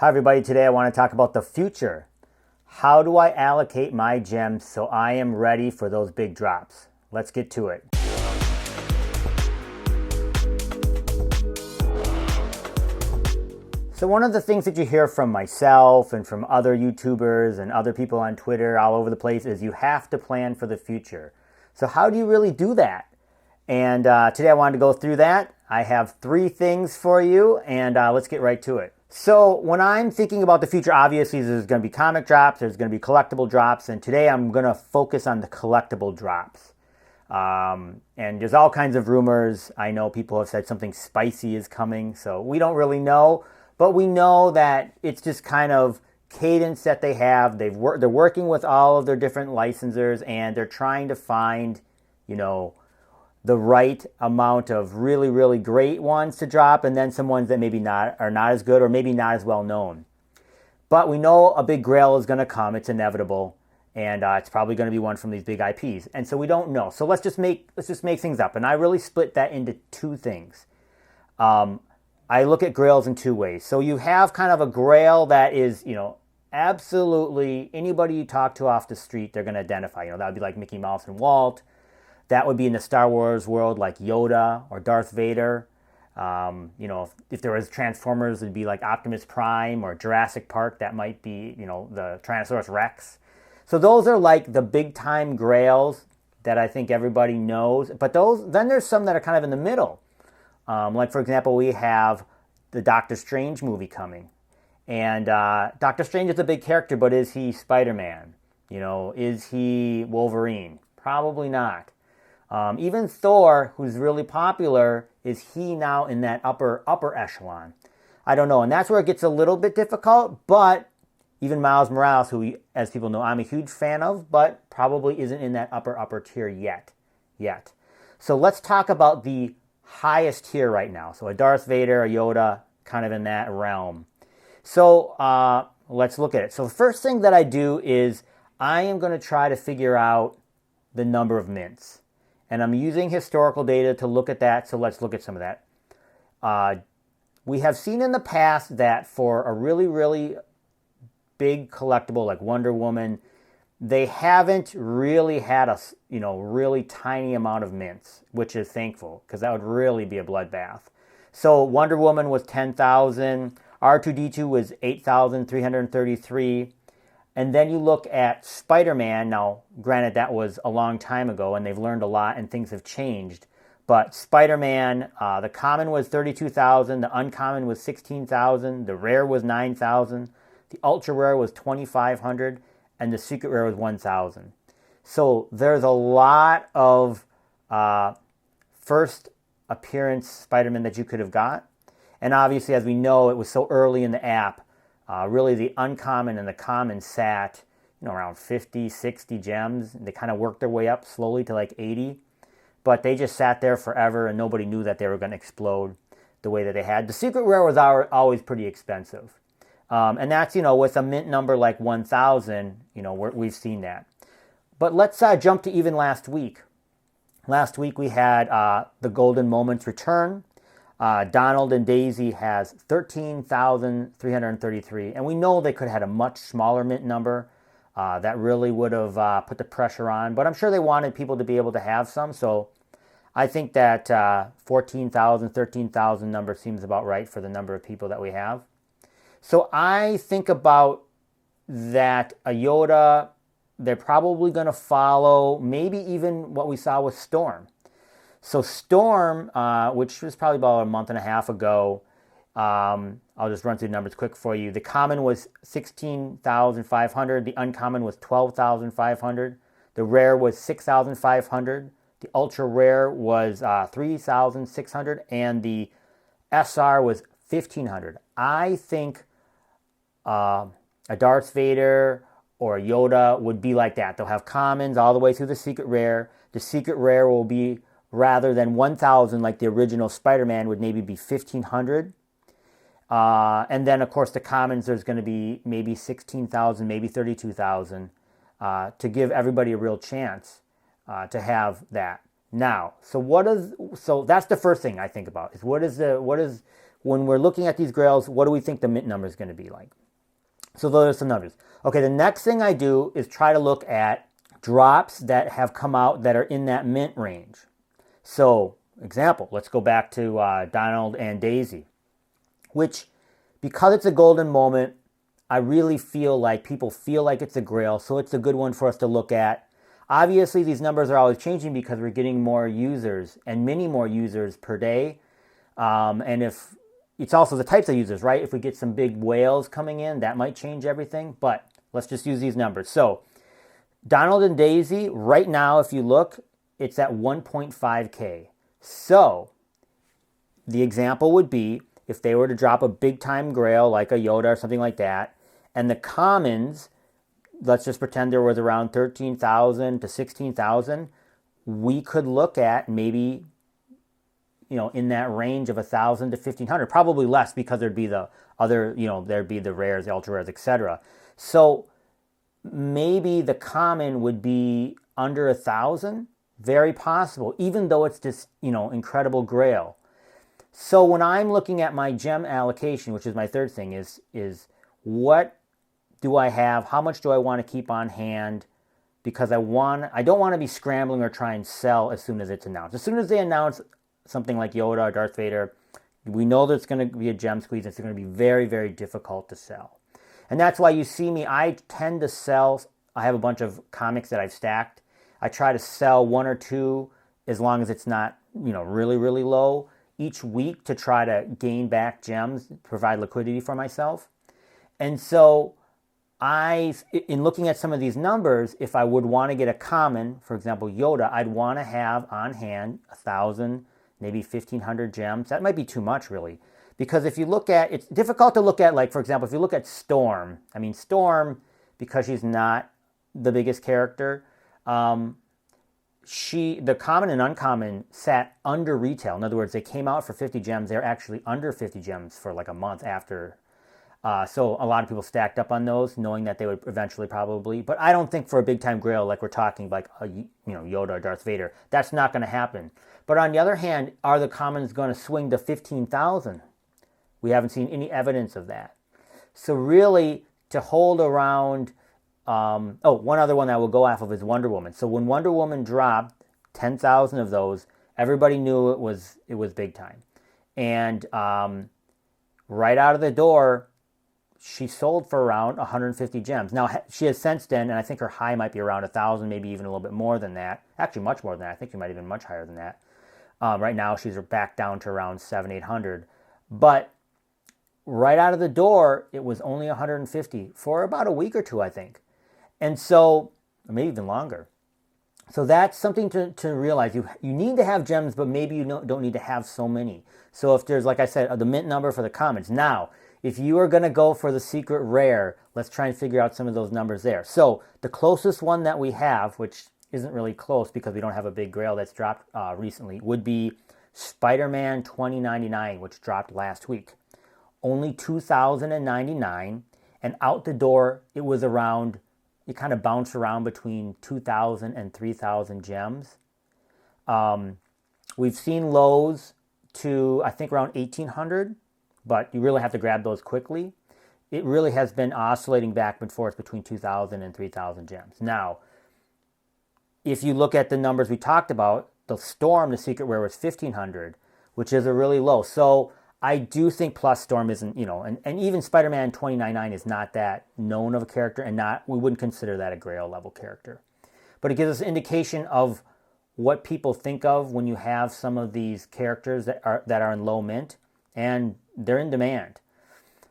Hi everybody, today I want to talk about the future. How do I allocate my gems so I am ready for those big drops? Let's get to it. So one of the things that you hear from myself and from other YouTubers and other people on Twitter all over the place is you have to plan for the future. So how do you really do that? And today I wanted to go through that. I have 3 things for you, and let's get right to it. So when I'm thinking about the future, obviously there's going to be comic drops, there's going to be collectible drops, and today I'm going to focus on the collectible drops. And there's all kinds of rumors. I know people have said something spicy is coming, so we don't really know, but we know that it's just kind of cadence that they have. They're working with all of their different licensors, and they're trying to find, the right amount of really, really great ones to drop, and then some ones that maybe are not as good or maybe not as well known. But we know a big grail is going to come. It's inevitable, and it's probably going to be one from these big IPs. And so we don't know. So let's just make things up. And I really split that into 2 things. I look at grails in 2 ways. So you have kind of a grail that is, absolutely anybody you talk to off the street, they're going to identify. That would be like Mickey Mouse and Walt. That would be in the Star Wars world like Yoda or Darth Vader. If there was Transformers, it'd be like Optimus Prime or Jurassic Park. That might be, the Tyrannosaurus Rex. So those are like the big time grails that I think everybody knows. But then there's some that are kind of in the middle. Like, for example, we have the Doctor Strange movie coming. And Doctor Strange is a big character, but is he Spider-Man? Is he Wolverine? Probably not. Even Thor, who's really popular, is he now in that upper echelon? I don't know, and that's where it gets a little bit difficult, but even Miles Morales, who, as people know, I'm a huge fan of, but probably isn't in that upper tier yet. So let's talk about the highest tier right now. So a Darth Vader, a Yoda, kind of in that realm. So let's look at it. So the first thing that I do is I am going to try to figure out the number of mints. And I'm using historical data to look at that, so let's look at some of that. We have seen in the past that for a really, really big collectible like Wonder Woman, they haven't really had a really tiny amount of mints, which is thankful, because that would really be a bloodbath. So Wonder Woman was 10,000, R2-D2 was 8,333. And then you look at Spider-Man. Now, granted, that was a long time ago, and they've learned a lot, and things have changed. But Spider-Man, the common was 32,000, the uncommon was 16,000, the rare was 9,000, the ultra rare was 2,500, and the secret rare was 1,000. So there's a lot of first appearance Spider-Man that you could have got. And obviously, as we know, it was so early in the app. Really, the uncommon and the common sat, around 50, 60 gems. They kind of worked their way up slowly to like 80. But they just sat there forever, and nobody knew that they were going to explode the way that they had. The secret rare was always pretty expensive. And that's, with a mint number like 1,000, we've seen that. But let's jump to even last week. Last week we had the Golden Moments return. Donald and Daisy has 13,333, and we know they could have had a much smaller mint number. That really would have put the pressure on, but I'm sure they wanted people to be able to have some, so I think that 14,000, 13,000 number seems about right for the number of people that we have. So I think about that a Yoda, they're probably going to follow maybe even what we saw with Storm. So Storm, which was probably about a month and a half ago, I'll just run through the numbers quick for you. The common was 16,500. The uncommon was 12,500. The rare was 6,500. The ultra rare was 3,600. And the SR was 1,500. I think a Darth Vader or a Yoda would be like that. They'll have commons all the way through the secret rare. The secret rare will be, rather than 1,000 like the original Spider-Man, would maybe be 1,500. And then, of course, the commons, there's going to be maybe 16,000, maybe 32,000 to give everybody a real chance to have that. Now, so that's the first thing I think about is what is when we're looking at these grails, what do we think the mint number is going to be like? So those are some numbers. Okay, the next thing I do is try to look at drops that have come out that are in that mint range. So, example, let's go back to Donald and Daisy, which, because it's a golden moment, I really feel like people feel like it's a grail, so it's a good one for us to look at. Obviously, these numbers are always changing because we're getting more users and many more users per day. And if it's also the types of users, right? If we get some big whales coming in, that might change everything. But let's just use these numbers. So Donald and Daisy, right now, if you look, it's at 1.5K. So the example would be if they were to drop a big time grail like a Yoda or something like that, and the commons, let's just pretend there was around 13,000 to 16,000, we could look at maybe, in that range of 1,000 to 1,500, probably less because there'd be the other, there'd be the rares, the ultra rares, etc. So maybe the common would be under 1,000, very possible, even though it's this, incredible grail. So when I'm looking at my gem allocation, which is my third thing, is what do I have? How much do I want to keep on hand? Because I don't want to be scrambling or try and sell as soon as it's announced. As soon as they announce something like Yoda or Darth Vader, we know there's going to be a gem squeeze. It's going to be very, very difficult to sell. And that's why you see me, I tend to sell. I have a bunch of comics that I've stacked. I try to sell one or two as long as it's not, really, really low each week to try to gain back gems, provide liquidity for myself. And so in looking at some of these numbers, if I would want to get a common, for example, Yoda, I'd want to have on hand 1,000, maybe 1,500 gems. That might be too much, really. Because if you look at, it's difficult to look at, like, for example, if you look at Storm, Storm, because she's not the biggest character, the common and uncommon sat under retail. In other words, they came out for 50 gems. They're actually under 50 gems for like a month after. So a lot of people stacked up on those, knowing that they would eventually probably. But I don't think for a big time grail, like we're talking like Yoda or Darth Vader, that's not going to happen. But on the other hand, are the commons going to swing to 15,000? We haven't seen any evidence of that. So really, to hold around. One other one that we'll go off of is Wonder Woman. So when Wonder Woman dropped 10,000 of those, everybody knew it was big time. And right out of the door, she sold for around 150 gems. Now, she has since then, and I think her high might be around 1,000, maybe even a little bit more than that. Actually, much more than that. I think she might have been much higher than that. Right now, she's back down to around 700-800. But right out of the door, it was only 150 for about a week or two, I think. And so, or maybe even longer. So that's something to realize. You need to have gems, but maybe you don't need to have so many. So if there's, like I said, the mint number for the commons. Now, if you are going to go for the secret rare, let's try and figure out some of those numbers there. So the closest one that we have, which isn't really close because we don't have a big grail that's dropped recently, would be Spider-Man 2099, which dropped last week. Only 2,099, and out the door, it was around... It kind of bounced around between 2,000 and 3,000 gems. We've seen lows to, I think, around 1,800, but you really have to grab those quickly. It really has been oscillating back and forth between 2,000 and 3,000 gems. Now, if you look at the numbers we talked about, the Storm, the secret rare, was 1,500, which is a really low. So I do think Plus Storm isn't, and even Spider-Man 2099 is not that known of a character, and we wouldn't consider that a Grail level character. But it gives us an indication of what people think of when you have some of these characters that are in low mint, and they're in demand.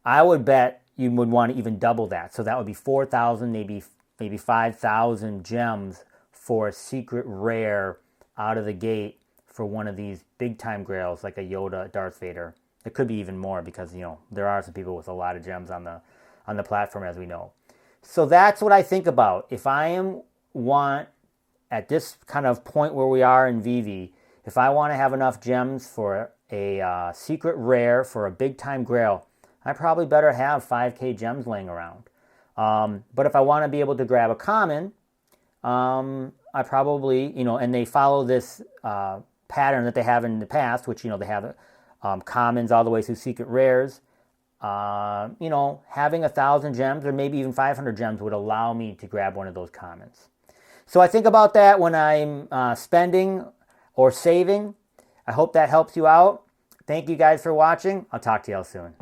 I would bet you would want to even double that. So that would be 4,000, maybe 5,000 gems for a secret rare out of the gate for one of these big time grails like a Yoda, Darth Vader. It could be even more because, there are some people with a lot of gems on the platform, as we know. So that's what I think about. If I want, at this kind of point where we are in Veve, if I want to have enough gems for a secret rare for a big time grail, I probably better have 5K gems laying around. But if I want to be able to grab a common, I probably, and they follow this pattern that they have in the past, which, they have commons all the way through secret rares. Having 1,000 gems or maybe even 500 gems would allow me to grab one of those commons. So I think about that when I'm spending or saving. I hope that helps you out. Thank you guys for watching. I'll talk to y'all soon.